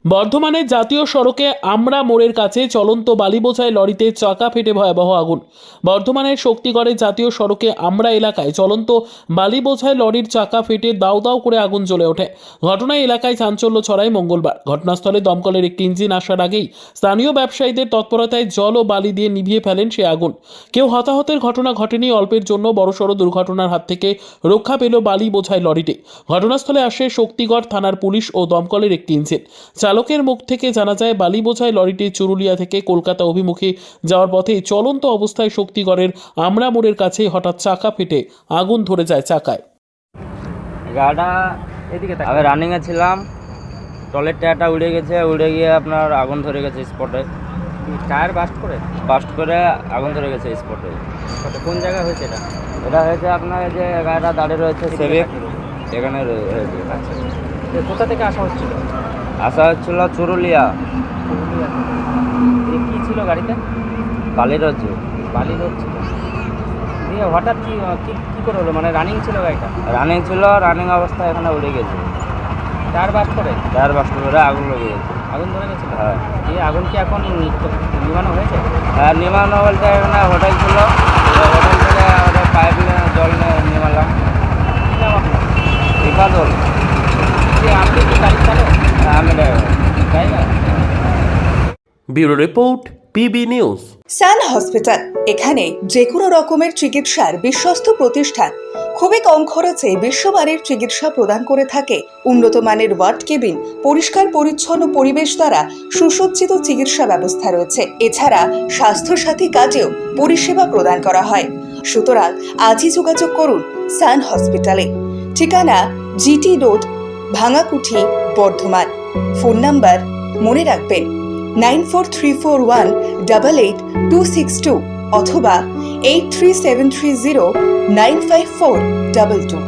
বর্ধমানের জাতীয় সড়কে আমড়া মোড়ের কাছে চলন্ত বালি বোঝাই লরিতে চাকা ফেটে ভয়াবহ আগুন। বর্ধমানের শক্তিগড়ের জাতীয় সড়কে আমড়া এলাকায় চলন্ত বালি বোঝাই লরির চাকা ফেটে দাউ দাউ করে আগুন জ্বলে ওঠে। ঘটনায় এলাকায় চাঞ্চল্য ছড়ায় মঙ্গলবার। ঘটনাস্থলে দমকলের একটি ইঞ্জিন আসার আগেই স্থানীয় ব্যবসায়ীদের তৎপরতায় জল ও বালি দিয়ে নিভিয়ে ফেলেন সে আগুন। কেউ হতাহতের ঘটনা ঘটেনি, অল্পের জন্য বড়সড় দুর্ঘটনার হাত থেকে রক্ষা পেল বালি বোঝাই লরিটি। ঘটনাস্থলে আসে শক্তিগড় থানার পুলিশ ও দমকলের একটি ইঞ্জিন। চালকের মুখ থেকে জানা যায়, বালি বোঝাই লরিটি চুরুলিয়া থেকে কলকাতা অভিমুখে যাওয়ার পথে চলন্ত অবস্থায় শক্তিগড়ের আমড়া মোড়ের কাছে হঠাৎ চাকা ফেটে আগুন ধরে যায় চাকায়। গাড়িটা এদিকে আমি রানিংয়ে ছিলাম, টলের টায়ারটা উড়ে গেছে, উড়ে গিয়ে আপনার আগুন ধরে গেছে স্পটে। টায়ার বাস্ট করে আগুন ধরে গেছে স্পটে। কোন জায়গায় হয়েছে এটা? এটা হয়েছে আপনার এই যে গাড়িটা দাঁড়িয়ে রয়েছে সেবিক, এখানে হয়েছে। আচ্ছা, কোথা থেকে আসা হচ্ছিল? আসা হচ্ছিল চুরুলিয়া। কি ছিল গাড়িতে? বালির হচ্ছে। বালি হচ্ছিল দিয়ে হঠাৎ কি করে হলো? মানে রানিং ছিল গাড়িটা? রানিং ছিল, রানিং অবস্থায় এখানে উড়ে গেছে। টায়ার বাস্ট করে আগুন লেগে গেছে। আগুন ধরে গেছিল? হ্যাঁ। এই আগুন কি এখন নিভানো হয়েছে? হ্যাঁ, নিমানো বলতে এখানে হোটেল ছিল, হোটেল থেকে আমাদের পাইপ জল নিমালাম। কি নাম আপনার? বিপাদল। আপনি কি গাড়ি চালক? আমি driver. Bureau report, PB news. Sun hospital, এখানে যে কোনো রকমের চিকিৎসার বিশ্বস্ত প্রতিষ্ঠান। খুবই কম খরচে বিশ্বমানের চিকিৎসা প্রদান করে থাকে। উন্নত মানের ওয়ার্ড কেবিন, পরিষ্কার পরিচ্ছন্ন পরিবেশ দ্বারা সুসজ্জিত চিকিৎসা ব্যবস্থা রয়েছে। এছাড়া স্বাস্থ্যসাথী কাজেও পরিষেবা প্রদান করা হয়। সুতরাং আজই যোগাযোগ করুন সান হসপিটালে। ঠিকানা GT road, Bhangakuthi, Bardhaman. Phone number মনে রাখবেন 9434188262 অথবা 83730954222।